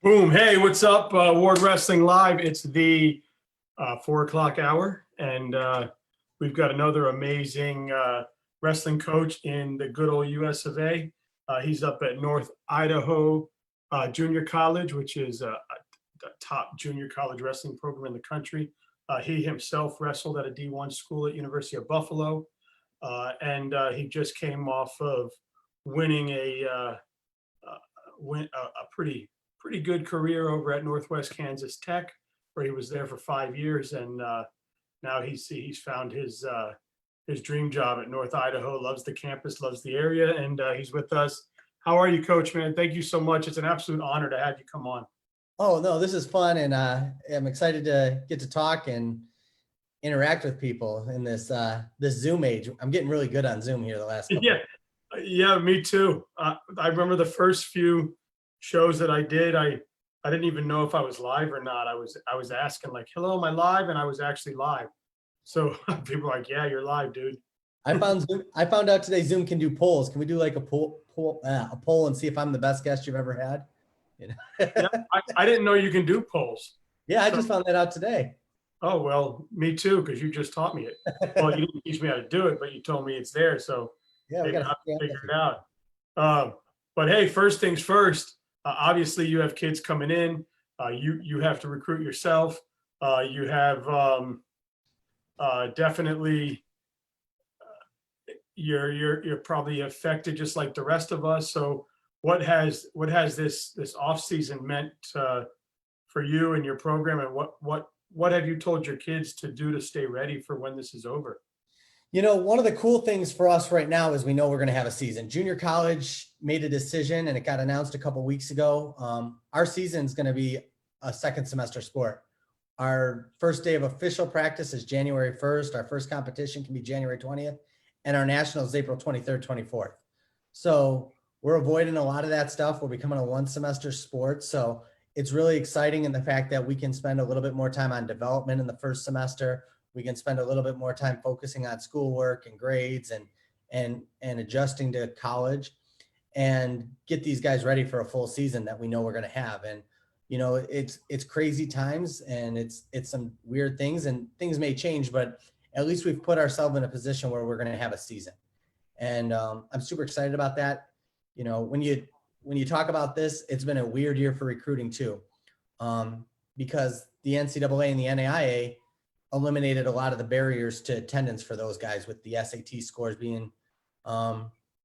Boom. Hey, what's up? Ward Wrestling Live. It's the 4 o'clock hour, and we've got another amazing wrestling coach in the good old US of A. He's up at North Idaho Junior College, which is the top junior college wrestling program in the country. He himself wrestled at a D1 school at University of Buffalo, and he just came off of winning a pretty good career over at Northwest Kansas Tech, where he was there for 5 years, and now he's found his dream job at North Idaho. Loves the campus, loves the area, and he's with us. How are you, Coach? Man, thank you so much. It's an absolute honor to have you come on. Oh, no, this is fun, and I'm excited to get to talk and interact with people in this this Zoom age. I'm getting really good on Zoom here the last couple. Yeah, me too. I remember the first few shows that I did. I didn't even know if I was live or not. I was asking like, "Hello, am I live?" And I was actually live. So people were like, "Yeah, you're live, dude." I found out today Zoom can do polls. Can we do like a poll and see if I'm the best guest you've ever had? You know? Yeah, I didn't know you can do polls. Yeah, I just found that out today. Oh, well, me too, because you just taught me it. Well, you didn't teach me how to do it, but you told me it's there. So Yeah, we maybe got I'll have to figure it out. But hey, first things first, obviously you have kids coming in. You have to recruit yourself. You have definitely you're probably affected just like the rest of us. So what has this off season meant for you and your program, and what have you told your kids to do to stay ready for when this is over? You know, one of the cool things for us right now is we know we're going to have a season. Junior college made a decision, and it got announced a couple weeks ago. Our season is going to be a second semester sport. Our first day of official practice is January 1st. Our first competition can be January 20th, and our national is April 23rd, 24th. So we're avoiding a lot of that stuff. We're becoming a one semester sport. So it's really exciting in the fact that we can spend a little bit more time on development in the first semester. We can spend a little bit more time focusing on schoolwork and grades and adjusting to college, and get these guys ready for a full season that we know we're going to have. And you know, it's crazy times, and it's some weird things, and things may change, but at least we've put ourselves in a position where we're going to have a season. And I'm super excited about that. You know, when you talk about this, it's been a weird year for recruiting too, because the NCAA and the NAIA eliminated a lot of the barriers to attendance for those guys, with the SAT scores being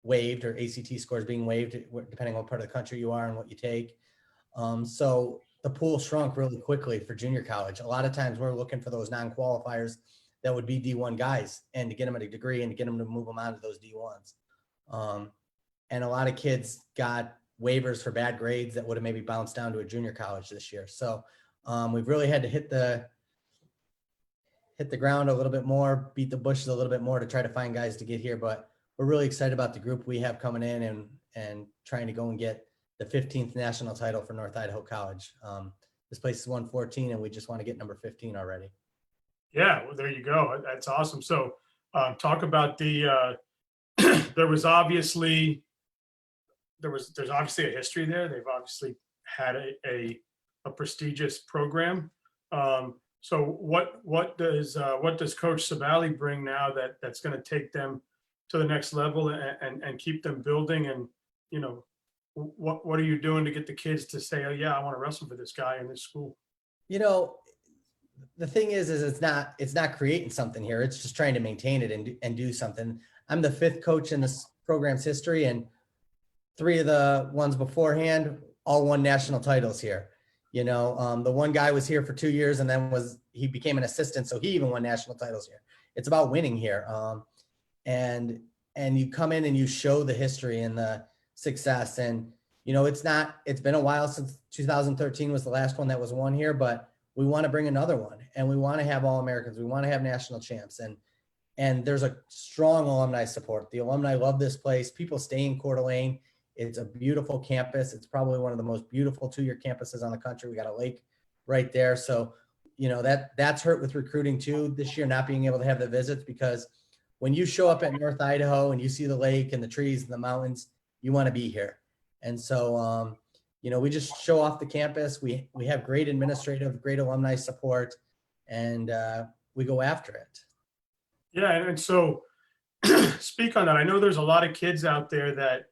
waived, or ACT scores being waived, depending on what part of the country you are and what you take. So the pool shrunk really quickly for junior college. A lot of times we're looking for those non-qualifiers that would be D1 guys, and to get them a degree and to get them to move them on to those D1s. And a lot of kids got waivers for bad grades that would have maybe bounced down to a junior college this year. So we've really had to hit the ground a little bit more, beat the bushes a little bit more to try to find guys to get here. But we're really excited about the group we have coming in, and trying to go and get the 15th national title for North Idaho College. This place is 114, and we just want to get number 15 already. Yeah, well, there you go. That's awesome. So talk about the there's obviously a history there. They've obviously had a prestigious program. So what does Coach Sebaaly bring now that's going to take them to the next level and keep them building? And you know, what are you doing to get the kids to say, "Oh yeah, I want to wrestle for this guy in this school"? You know, the thing is it's not creating something here. It's just trying to maintain it and do something. I'm the 5th coach in this program's history, and 3 of the ones beforehand all won national titles here. You know, the one guy was here for 2 years, and then he became an assistant, so he even won national titles here. It's about winning here. And you come in and you show the history and the success. And, you know, it's been a while since 2013 was the last one that was won here, but we want to bring another one, and we want to have All-Americans. We want to have national champs. And there's a strong alumni support. The alumni love this place. People stay in Coeur d'Alene. It's a beautiful campus. It's probably one of the most beautiful 2-year campuses on the country. We got a lake right there. So, you know, that's hurt with recruiting too this year, not being able to have the visits, because when you show up at North Idaho and you see the lake and the trees and the mountains, you want to be here. And so we just show off the campus. We have great administrative, great alumni support, and we go after it. Yeah, and so speak on that. I know there's a lot of kids out there that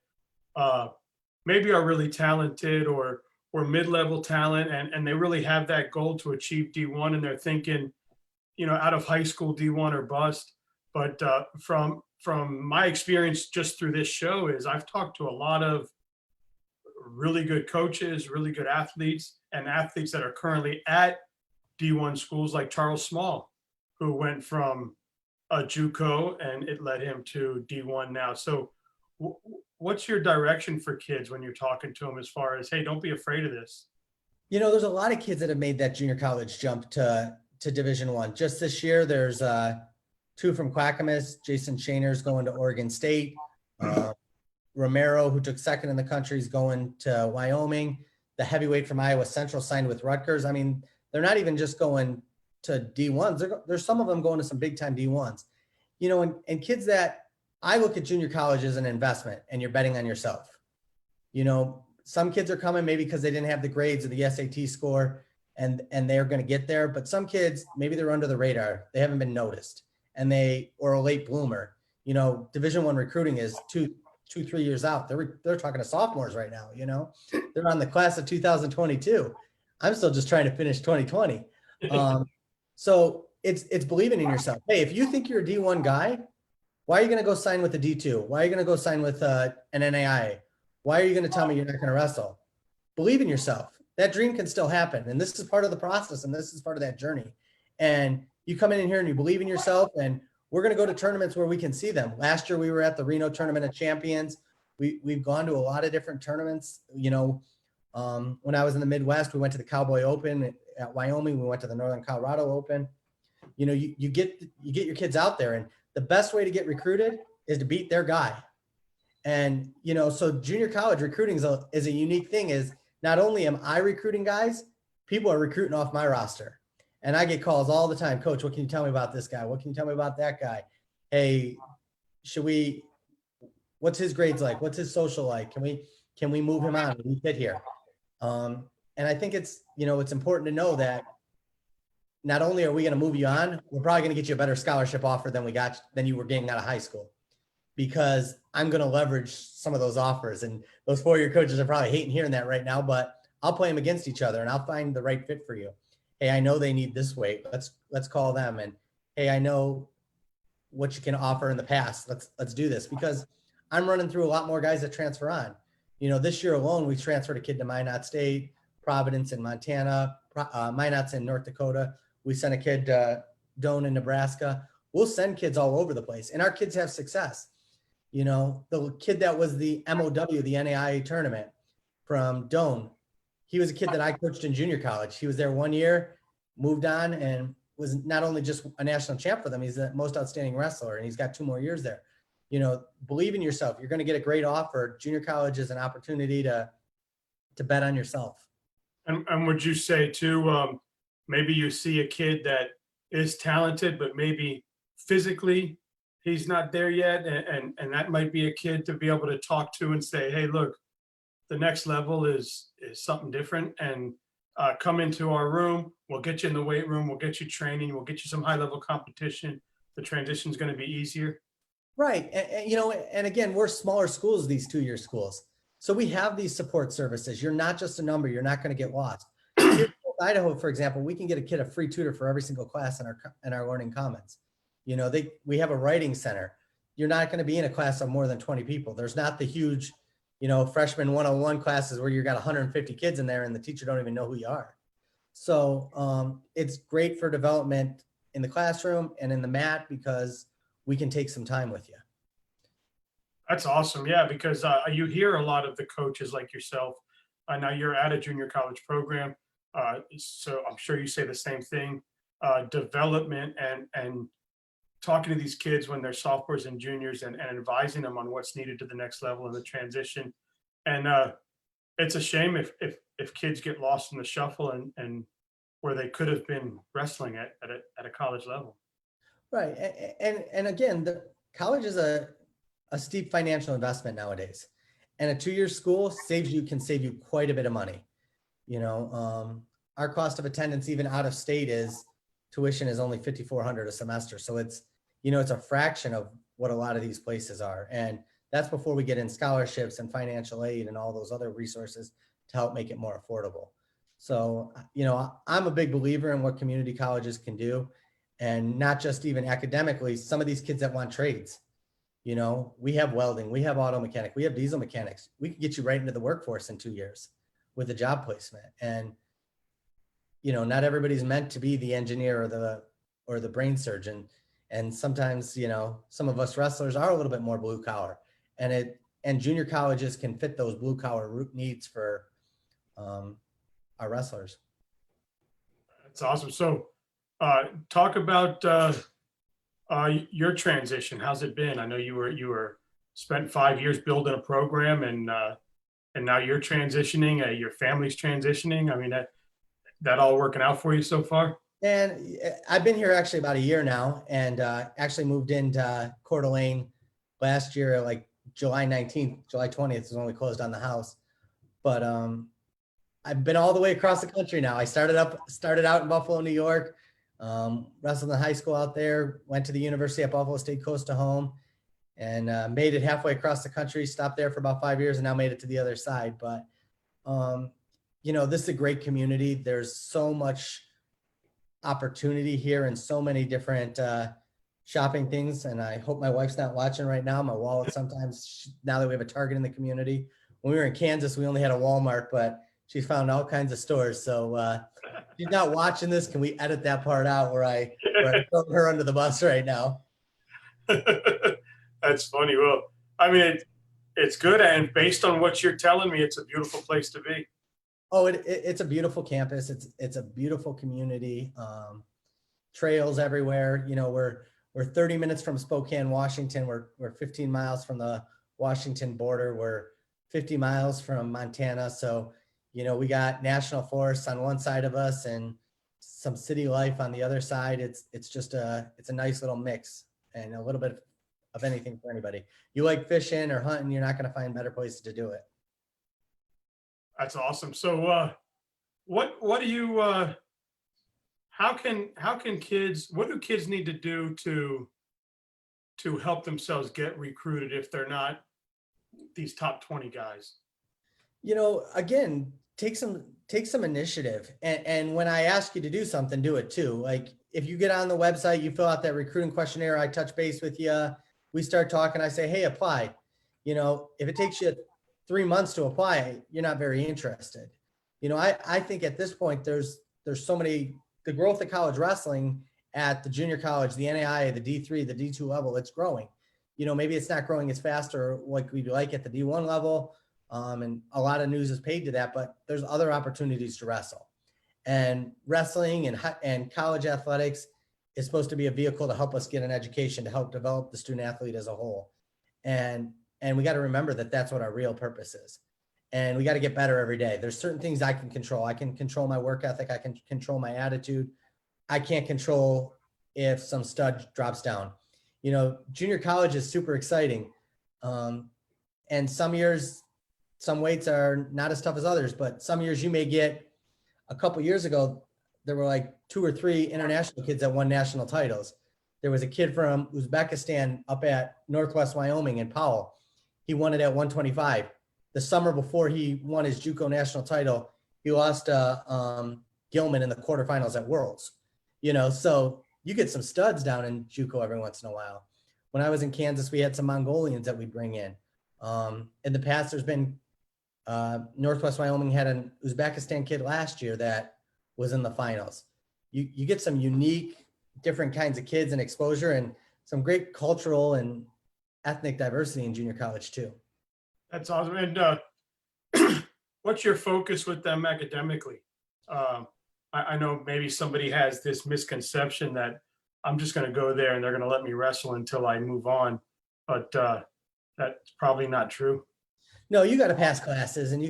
maybe are really talented or mid-level talent, and they really have that goal to achieve D1, and they're thinking, out of high school D1 or bust. But from my experience just through this show is I've talked to a lot of really good coaches, really good athletes, and athletes that are currently at D1 schools like Charles Small, who went from a JUCO and it led him to D1 now. So what's your direction for kids when you're talking to them as far as, hey, don't be afraid of this? There's a lot of kids that have made that junior college jump to Division I. Just this year, there's two from Clackamas. Jason Shainer's going to Oregon State. Romero, who took second in the country, is going to Wyoming. The heavyweight from Iowa Central signed with Rutgers. I mean, they're not even just going to D1s. There's some of them going to some big time D1s. And kids that I look at junior college as an investment, and you're betting on yourself. Some kids are coming maybe because they didn't have the grades or the SAT score, and they're going to get there. But some kids, maybe they're under the radar. They haven't been noticed, or a late bloomer. Division I recruiting is 2-3 years out. They're talking to sophomores right now. They're on the class of 2022. I'm still just trying to finish 2020. So it's believing in yourself. Hey, if you think you're a D1 guy, why are you going to go sign with a D2? Why are you going to go sign with an NAIA? Why are you going to tell me you're not going to wrestle? Believe in yourself. That dream can still happen. And this is part of the process. And this is part of that journey. And you come in here and you believe in yourself, and we're going to go to tournaments where we can see them. Last year, we were at the Reno Tournament of Champions. We've gone to a lot of different tournaments. When I was in the Midwest, we went to the Cowboy Open at Wyoming. We went to the Northern Colorado Open. You get your kids out there, and the best way to get recruited is to beat their guy. And, so junior college recruiting is a unique thing. Is not only am I recruiting guys, people are recruiting off my roster. And I get calls all the time. Coach, what can you tell me about this guy? What can you tell me about that guy? Hey, what's his grades like? What's his social like? Can we move him on? Can we fit here? And I think it's important to know that not only are we going to move you on, we're probably going to get you a better scholarship offer than you were getting out of high school, because I'm going to leverage some of those offers. And those 4-year coaches are probably hating hearing that right now, but I'll play them against each other and I'll find the right fit for you. Hey, I know they need this weight. Let's call them. And hey, I know what you can offer in the past. Let's do this, because I'm running through a lot more guys that transfer on. This year alone, we transferred a kid to Minot State, Providence in Montana, Minot's in North Dakota. We sent a kid to Doane in Nebraska. We'll send kids all over the place, and our kids have success. The kid that was the MOW, the NAIA tournament from Doane, he was a kid that I coached in junior college. He was there 1 year, moved on, and was not only just a national champ for them, he's the most outstanding wrestler, and he's got 2 more years there. Believe in yourself. You're going to get a great offer. Junior college is an opportunity to bet on yourself. And would you say too, maybe you see a kid that is talented, but maybe physically he's not there yet, and that might be a kid to be able to talk to and say, hey, look, the next level is something different, and come into our room. We'll get you in the weight room. We'll get you training. We'll get you some high level competition. The transition is going to be easier. Right. And again, we're smaller schools, these 2-year schools. So we have these support services. You're not just a number. You're not going to get lost. Here in Idaho, for example, we can get a kid a free tutor for every single class in our Learning Commons. We have a writing center. You're not going to be in a class of more than 20 people. There's not the huge freshman 101 classes where you got 150 kids in there and the teacher don't even know who you are. So it's great for development in the classroom and in the mat, because we can take some time with you. That's awesome. Yeah, because you hear a lot of the coaches like yourself. Now you're at a junior college program. So I'm sure you say the same thing. Development and talking to these kids when they're sophomores and juniors, and advising them on what's needed to the next level in the transition. And it's a shame if kids get lost in the shuffle and where they could have been wrestling at a college level. Right. And again, the college is a steep financial investment nowadays. And a 2-year school can save you quite a bit of money. Our cost of attendance, even out of state, tuition is only $5,400 a semester. So it's a fraction of what a lot of these places are. And that's before we get in scholarships and financial aid and all those other resources to help make it more affordable. So, I'm a big believer in what community colleges can do, and not just even academically. Some of these kids that want trades, we have welding, we have auto mechanic, we have diesel mechanics. We can get you right into the workforce in 2 years with a job placement. And, not everybody's meant to be the engineer or the brain surgeon. And sometimes, some of us wrestlers are a little bit more blue collar, and junior colleges can fit those blue collar needs for our wrestlers. That's awesome. So talk about your transition. How's it been? I know you were spent 5 years building a program, and now you're transitioning, your family's transitioning. I mean, that all working out for you so far? And I've been here actually about a year now, and actually moved into Coeur d'Alene last year, like July 19th, July 20th is when we closed on the house. But I've been all the way across the country now. I started out in Buffalo, New York, wrestled in high school out there, went to the University at Buffalo State, close to home, and made it halfway across the country, stopped there for about 5 years, and now made it to the other side. But, this is a great community. There's so much opportunity here and so many different shopping things. And I hope my wife's not watching right now. My wallet sometimes, now that we have a Target in the community. When we were in Kansas, we only had a Walmart, but she found all kinds of stores. So she's not watching this. Can we edit that part out where I throw her under the bus right now? That's funny. Well, I mean, it's good. And based on what you're telling me, it's a beautiful place to be. Oh, it's a beautiful campus. It's a beautiful community. Trails everywhere. We're 30 minutes from Spokane, Washington. We're 15 miles from the Washington border. We're 50 miles from Montana. So, we got national forests on one side of us and some city life on the other side. It's just it's a nice little mix, and a little bit of anything for anybody. You like fishing or hunting, you're not going to find better places to do it. That's awesome. So what do you how do kids need to do to help themselves get recruited if they're not these top 20 guys? Again, take some initiative. And when I ask you to do something, do it too. Like if you get on the website, you fill out that recruiting questionnaire, I touch base with you, we start talking, I say, hey, apply. If it takes you 3 months to apply, you're not very interested. I think at this point, there's so many, the growth of college wrestling at the junior college, the NAIA, the D3, the D2 level, it's growing. Maybe it's not growing as fast or like we'd like at the D1 level. And a lot of news is paid to that, but there's other opportunities to wrestle. And wrestling and college athletics is supposed to be a vehicle to help us get an education, to help develop the student athlete as a whole. And we got to remember that that's what our real purpose is. And we got to get better every day. There's certain things I can control. I can control my work ethic. I can control my attitude. I can't control if some stud drops down. Junior college is super exciting. And some years, some weights are not as tough as others, but some years you may get, a couple years ago, there were like 2 or 3 international kids that won national titles. There was a kid from Uzbekistan up at Northwest Wyoming in Powell. He won it at 125. The summer before he won his JUCO national title, he lost Gilman in the quarterfinals at Worlds. So you get some studs down in JUCO every once in a while. When I was in Kansas, we had some Mongolians that we bring in. In the past, there's been Northwest Wyoming had an Uzbekistan kid last year that was in the finals. You get some unique, different kinds of kids and exposure, and some great cultural and ethnic diversity in junior college too. That's awesome. And what's your focus with them academically? I know maybe somebody has this misconception that I'm just going to go there and they're going to let me wrestle until I move on, but that's probably not true. No, you got to pass classes, and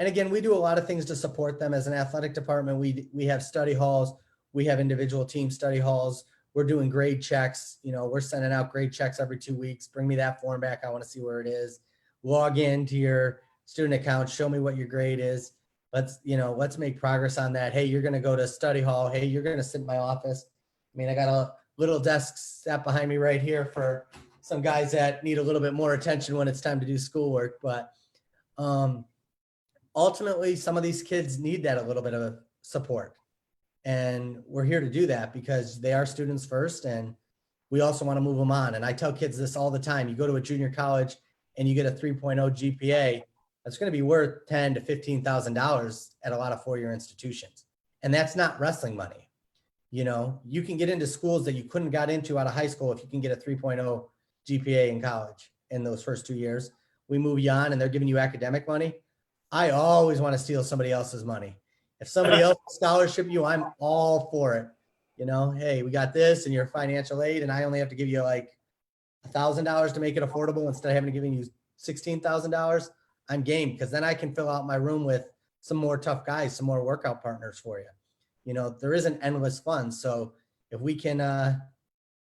and again, we do a lot of things to support them as an athletic department. We have study halls, we have individual team study halls. We're doing grade checks. We're sending out grade checks every 2 weeks. Bring me that form back. I want to see where it is. log into your student account, show me what your grade is. Let's make progress on that. Hey, you're going to go to study hall. Hey, you're going to sit in my office. I mean, I got a little desk sat behind me right here for some guys that need a little bit more attention when it's time to do schoolwork. But ultimately, some of these kids need that a little bit of support. And we're here to do that because they are students first, and we also want to move them on. And I tell kids this all the time. You go to a junior college and you get a 3.0 GPA, that's going to be worth $10,000 to $15,000 at a lot of four-year institutions. And that's not wrestling money. You can get into schools that you couldn't got into out of high school if you can get a 3.0 GPA in college in those first 2 years. We move you on and they're giving you academic money. I always want to steal somebody else's money. If somebody else scholarship you, I'm all for it. Hey, we got this and your financial aid, and I only have to give you like $1,000 to make it affordable instead of having to give you $16,000. I'm game, because then I can fill out my room with some more tough guys, some more workout partners for you. There isn't endless funds. So if we can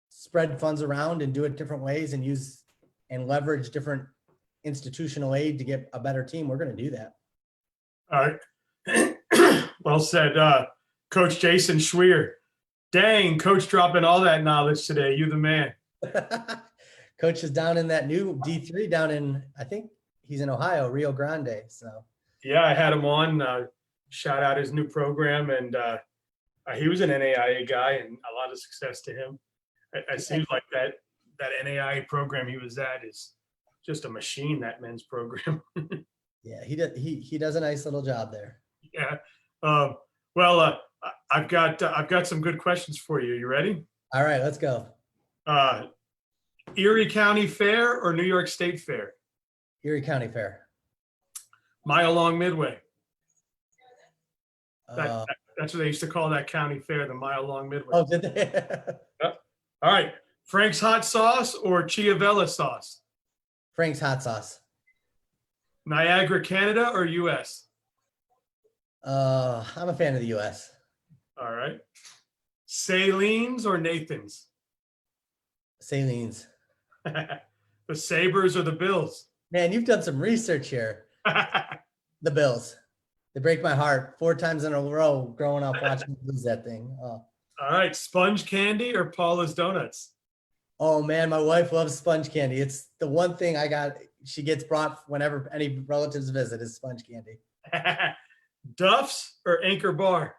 spread funds around and do it different ways and use and leverage different institutional aid to get a better team, we're going to do that. All right. Well said, Coach Jason Schweer. Dang, Coach dropping all that knowledge today. You the man. Coach is down in that new D3 down in, I think he's in Ohio, Rio Grande. So yeah, I had him on. Shout out his new program, and he was an NAIA guy, and a lot of success to him. It seems like that NAIA program he was at is just a machine. That men's program. Yeah, he does a nice little job there. Yeah. Well, I've got some good questions for you. You ready? All right, let's go. Erie County Fair or New York State Fair? Erie County Fair. Mile Long Midway. Uh, That's what they used to call that county fair, the Mile Long Midway. Oh, did they? Yep. All right. Frank's hot sauce or Chiavella sauce? Frank's hot sauce. Niagara, Canada or US? I'm a fan of the US. All right. Salines or Nathan's? Salines. The Sabres or the Bills? Man, you've done some research here. The Bills. They break my heart 4 times in a row growing up watching them lose that thing. Oh. All right. Sponge candy or Paula's Donuts? Oh, man, my wife loves sponge candy. It's the one thing she gets brought whenever any relatives visit is sponge candy. Duff's or Anchor Bar?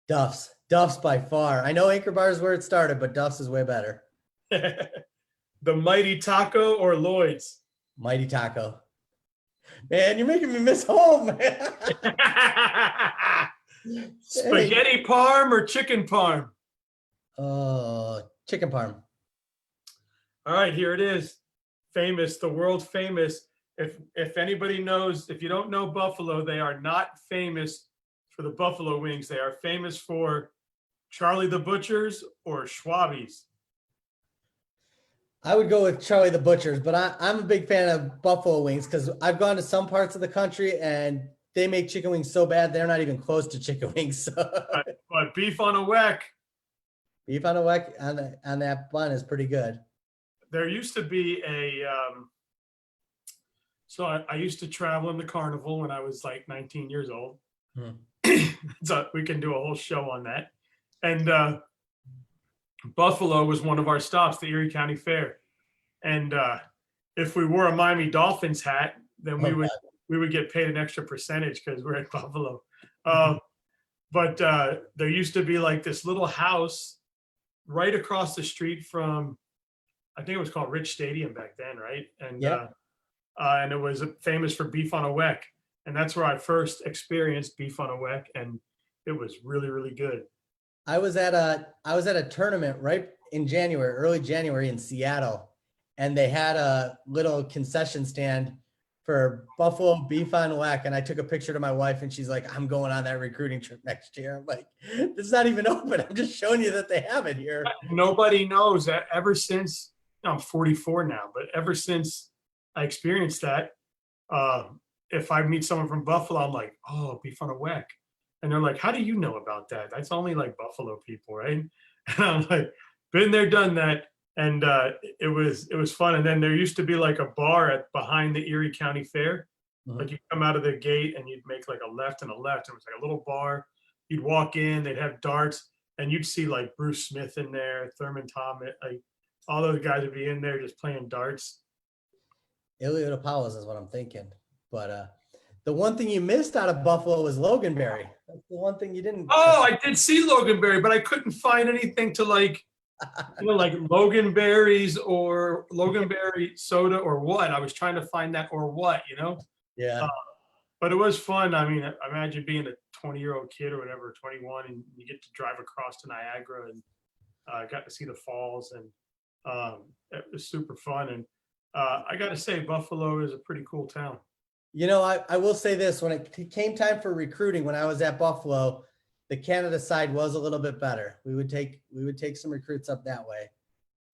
Duff's. Duff's by far. I know Anchor Bar is where it started, but Duff's is way better. The Mighty Taco or Lloyd's? Mighty Taco. Man, you're making me miss home, man. Spaghetti parm or chicken parm? Chicken parm. All right, here it is. Famous, the world famous. If anybody knows, if you don't know Buffalo, they are not famous for the buffalo wings. They are famous for Charlie the Butcher's or Schwabies. I would go with Charlie the Butcher's, but I'm a big fan of buffalo wings because I've gone to some parts of the country and they make chicken wings so bad they're not even close to chicken wings. But beef on a weck. Beef on a weck on that bun is pretty good. There used to be so I used to travel in the carnival when I was like 19 years old. So we can do a whole show on that. And Buffalo was one of our stops, the Erie County Fair. And if we wore a Miami Dolphins hat, then we would get paid an extra percentage because we're at Buffalo. But there used to be like this little house right across the street from, I think it was called Rich Stadium back then, right? And and it was famous for beef on a weck. And that's where I first experienced beef on a weck, and it was really, really good. I was at a tournament right in January, early January in Seattle, and they had a little concession stand for buffalo beef on weck. And I took a picture to my wife and she's like, I'm going on that recruiting trip next year. I'm like, it's not even open. I'm just showing you that they have it here. Nobody knows that ever since, I'm 44 now, but ever since I experienced that, if I meet someone from Buffalo, I'm like, oh, beef on a weck. And they're like, how do you know about that? That's only like Buffalo people, right? And I'm like, been there, done that. And it was fun. And then there used to be like a bar behind the Erie County Fair. Like you come out of the gate and you'd make like a left and a left. It was like a little bar. You'd walk in, they'd have darts, and you'd see like Bruce Smith in there, Thurman Thomas, like all those guys would be in there just playing darts. Ilya Powers is what I'm thinking. But the one thing you missed out of Buffalo was Loganberry. That's the one thing you didn't. Oh, I did see Loganberry, but I couldn't find anything to like, like Loganberries or Loganberry soda or what. I was trying to find that or what, Yeah. But it was fun. I mean, imagine being a 20-year-old kid or whatever, 21, and you get to drive across to Niagara and got to see the falls, and it was super fun. And I got to say, Buffalo is a pretty cool town. I will say this, when it came time for recruiting, when I was at Buffalo, the Canada side was a little bit better. We would take some recruits up that way.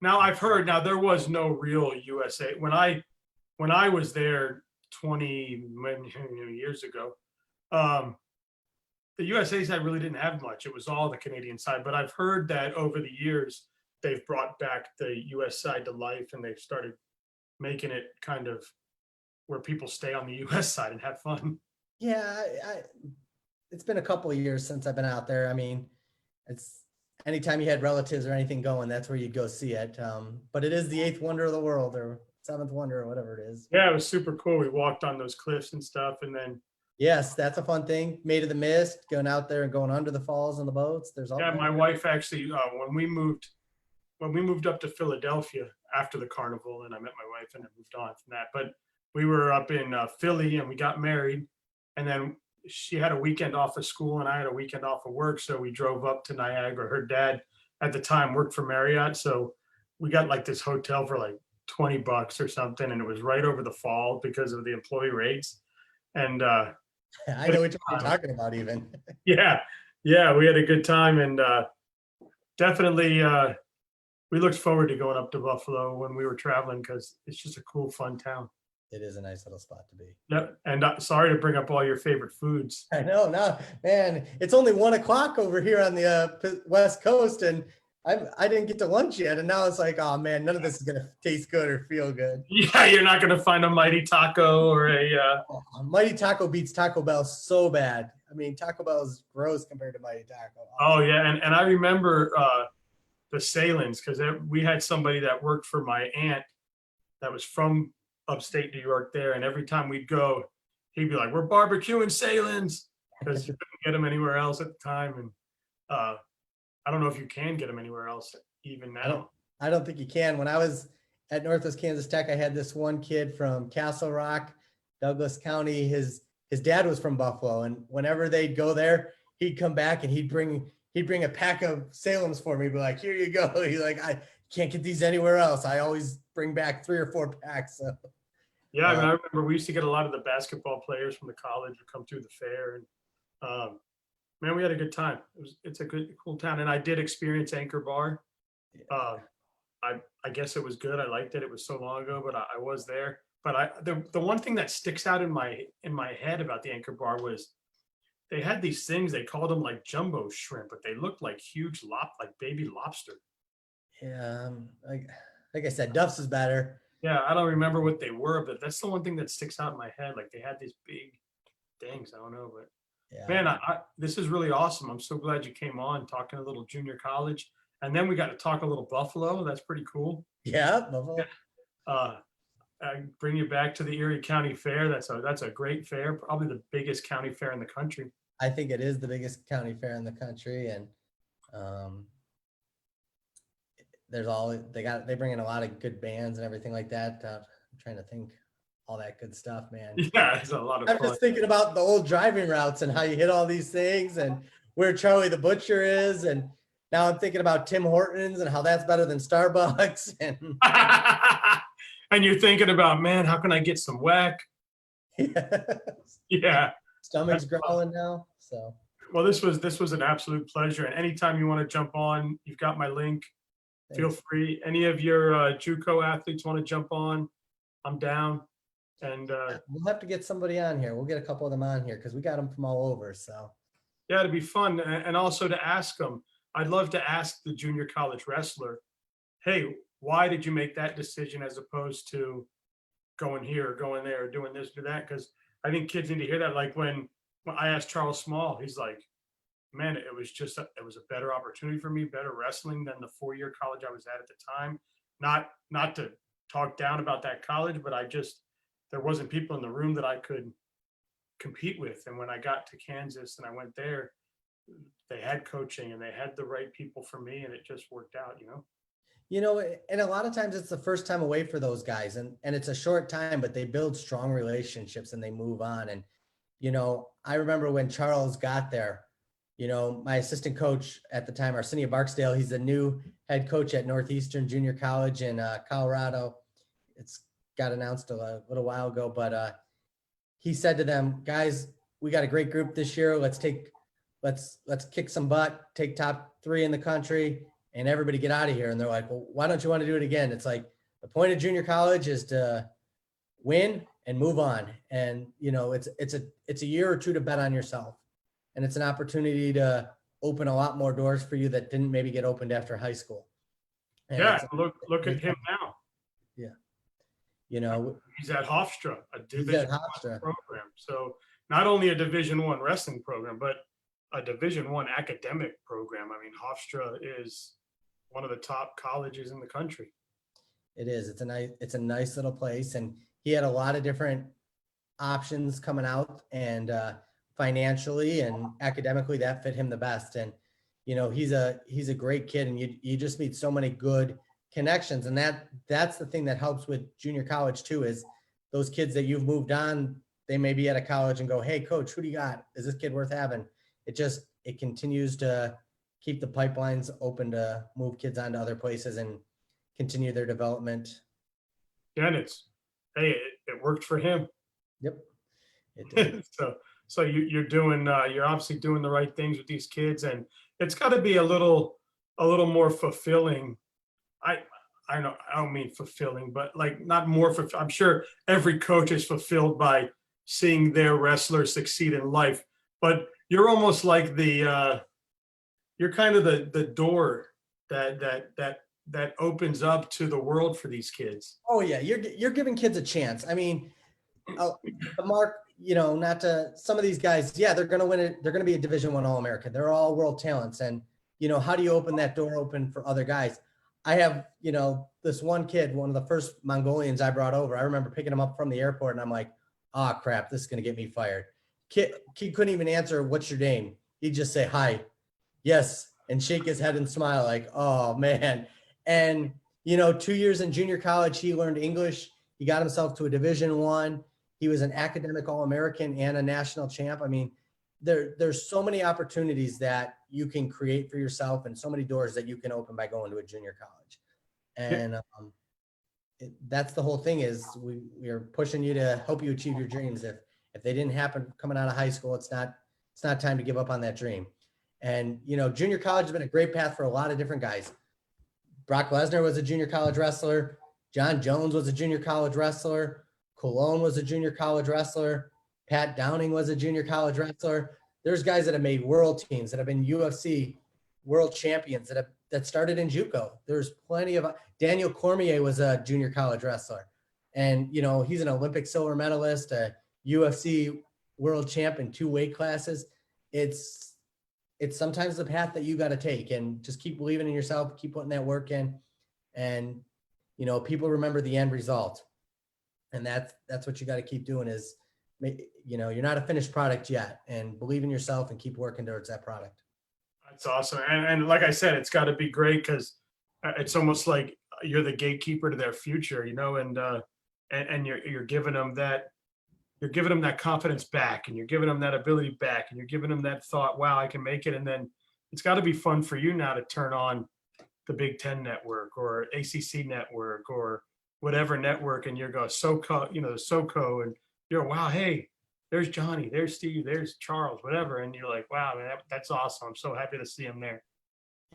Now I've heard, there was no real USA. When I was there 20 years ago, the USA side really didn't have much. It was all the Canadian side, but I've heard that over the years, they've brought back the US side to life, and they've started making it kind of where people stay on the US side and have fun. Yeah, it's been a couple of years since I've been out there. I mean, it's anytime you had relatives or anything going, that's where you'd go see it. But it is the eighth wonder of the world, or seventh wonder, or whatever it is. Yeah, it was super cool. We walked on those cliffs and stuff, and then yes, that's a fun thing. Made of the Mist, going out there and going under the falls and the boats. There's all. Yeah, my wife actually, when we moved up to Philadelphia after the carnival, and I met my wife and I moved on from that. But we were up in Philly and we got married, and then she had a weekend off of school and I had a weekend off of work. So we drove up to Niagara. Her dad at the time worked for Marriott. So we got like this hotel for like $20 or something. And it was right over the fall because of the employee rates. And I know what you're talking about even. Yeah, we had a good time, and definitely we looked forward to going up to Buffalo when we were traveling, because it's just a cool, fun town. It is a nice little spot to be. Yeah, and sorry to bring up all your favorite foods. I know, no, man, it's only 1 o'clock over here on the West Coast, and I didn't get to lunch yet, and now it's like, oh man, none of this is gonna taste good or feel good. Yeah, you're not gonna find a Mighty Taco or a Mighty Taco beats Taco Bell so bad. I mean, Taco Bell is gross compared to Mighty Taco. Oh yeah, and I remember the Salins, because we had somebody that worked for my aunt that was from upstate New York there, and every time we'd go, he'd be like, "We're barbecuing Salins," because you couldn't get them anywhere else at the time, and I don't know if you can get them anywhere else even now. I don't think you can. When I was at Northwest Kansas Tech, I had this one kid from Castle Rock, Douglas County. His dad was from Buffalo, and whenever they'd go there, he'd come back and he'd bring a pack of Salem's for me. Be like, "Here you go." He's like, "I can't get these anywhere else. I always bring back 3 or 4 packs." So. Yeah, I mean, I remember we used to get a lot of the basketball players from the college would come through the fair, and man, we had a good time. It's a cool town, and I did experience Anchor Bar. I guess it was good. I liked it. It was so long ago, but I was there. But the one thing that sticks out in my head about the Anchor Bar was they had these things. They called them like jumbo shrimp, but they looked like huge like baby lobster. Yeah, like I said, Duff's is better. Yeah, I don't remember what they were, but that's the one thing that sticks out in my head. Like they had these big things. I don't know, but yeah. Man, this is really awesome. I'm so glad you came on talking a little junior college, and then we got to talk a little Buffalo. That's pretty cool. Yeah, Buffalo. I bring you back to the Erie County Fair. That's a great fair, probably the biggest county fair in the country. I think it is the biggest county fair in the country, and they bring in a lot of good bands and everything like that. I'm trying to think, all that good stuff, man. Yeah, it's a lot of fun. I'm just thinking about the old driving routes and how you hit all these things and where Charlie the Butcher is, and now I'm thinking about Tim Hortons and how that's better than Starbucks. And and you're thinking about, man, how can I get some whack? Yeah. Stomach's growling now. So. Well, this was an absolute pleasure. And anytime you want to jump on, you've got my link. Feel free. Any of your JUCO athletes want to jump on, I'm down. And we'll have to get somebody on here. We'll get a couple of them on here because we got them from all over. So yeah, it'd be fun. And also to ask them, I'd love to ask the junior college wrestler, hey, why did you make that decision as opposed to going here, going there, doing this, do that? Because I think kids need to hear that. Like when I asked Charles Small, he's like, man, it was just, it was a better opportunity for me, better wrestling than the 4-year college I was at the time. Not to talk down about that college, but there wasn't people in the room that I could compete with. And when I got to Kansas and I went there, they had coaching and they had the right people for me, and it just worked out, And a lot of times it's the first time away for those guys, and it's a short time, but they build strong relationships and they move on. And, I remember when Charles got there, my assistant coach at the time, Arsenio Barksdale, he's the new head coach at Northeastern Junior College in Colorado. It's got announced a little while ago, but he said to them, guys, we got a great group this year. Let's kick some butt, take top 3 in the country, and everybody get out of here. And they're like, well, why don't you want to do it again? It's like the point of junior college is to win and move on. And, it's a year or two to bet on yourself. And it's an opportunity to open a lot more doors for you that didn't maybe get opened after high school. And yeah, look at him now. Yeah. He's at Hofstra, a Division I program. So not only a Division I wrestling program, but a Division I academic program. I mean, Hofstra is one of the top colleges in the country. It is. It's a nice little place. And he had a lot of different options coming out, and financially and academically that fit him the best. And, he's a great kid, and you just meet so many good connections. And that's the thing that helps with junior college too, is those kids that you've moved on, they may be at a college and go, hey coach, who do you got? Is this kid worth having? It continues to keep the pipelines open to move kids on to other places and continue their development. Yeah, and it worked for him. Yep. It did. So you're obviously doing the right things with these kids, and it's got to be a little more fulfilling. I know I don't mean fulfilling, but like not more. I'm sure every coach is fulfilled by seeing their wrestler succeed in life, but you're almost like you're kind of the door that opens up to the world for these kids. Oh yeah, you're giving kids a chance. I mean, Mark, not to some of these guys, yeah, they're going to win it. They're going to be a Division I All-American. They're all world talents. And, how do you open that door open for other guys? I have, this one kid, one of the first Mongolians I brought over. I remember picking him up from the airport and I'm like, oh crap, this is going to get me fired. Kid couldn't even answer, what's your name? He'd just say, hi, yes, and shake his head and smile like, oh man. And, 2 years in junior college, he learned English. He got himself to a Division I. He was an academic All-American and a national champ. I mean, there's so many opportunities that you can create for yourself and so many doors that you can open by going to a junior college. And that's the whole thing, is we are pushing you to help you achieve your dreams. If they didn't happen coming out of high school, it's not time to give up on that dream. And, junior college has been a great path for a lot of different guys. Brock Lesnar was a junior college wrestler. John Jones was a junior college wrestler. Cologne was a junior college wrestler. Pat Downing was a junior college wrestler. There's guys that have made world teams, that have been UFC world champions, that started in JUCO. There's plenty of Daniel Cormier was a junior college wrestler. And, he's an Olympic silver medalist, a UFC world champ in 2 weight classes. It's sometimes the path that you got to take, and just keep believing in yourself, keep putting that work in. And, people remember the end result. And that's what you got to keep doing, is, you're not a finished product yet, and believe in yourself and keep working towards that product. That's awesome. And like I said, it's got to be great, because it's almost like you're the gatekeeper to their future, and you're giving them that confidence back, and you're giving them that ability back, and you're giving them that thought, wow, I can make it. And then it's got to be fun for you now to turn on the Big Ten network or ACC network or whatever network, and you're going SoCo, and you're, wow, hey, there's Johnny, there's Steve, there's Charles, whatever. And you're like, wow, man, that's awesome. I'm so happy to see him there.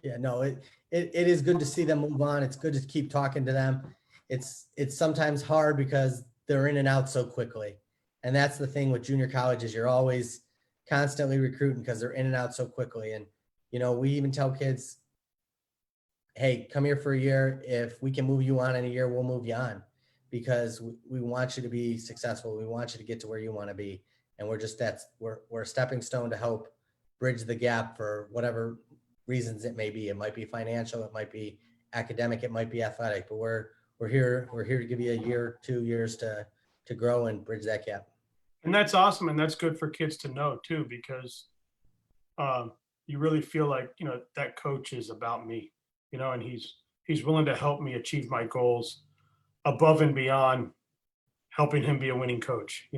Yeah, no, it is good to see them move on. It's good to keep talking to them. It's sometimes hard because they're in and out so quickly. And that's the thing with junior colleges. You're always constantly recruiting because they're in and out so quickly. And, we even tell kids, hey, come here for a year. If we can move you on in a year, we'll move you on, because we want you to be successful. We want you to get to where you want to be. And we're a stepping stone to help bridge the gap for whatever reasons it may be. It might be financial, it might be academic, it might be athletic, but we're here to give you a year, 2 years to grow and bridge that gap. And that's awesome. And that's good for kids to know too, because you really feel like, that coach is about me, and he's willing to help me achieve my goals above and beyond helping him be a winning coach,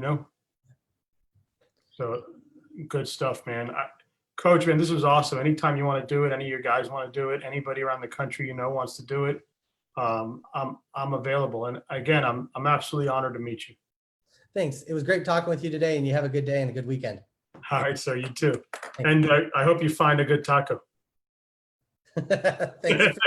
So good stuff, man. Coach, man, this was awesome. Anytime you want to do it, any of your guys want to do it, anybody around the country, wants to do it, I'm available. And again, I'm absolutely honored to meet you. Thanks. It was great talking with you today, and you have a good day and a good weekend. All right, so you too. Thanks. And I hope you find a good taco. Thanks.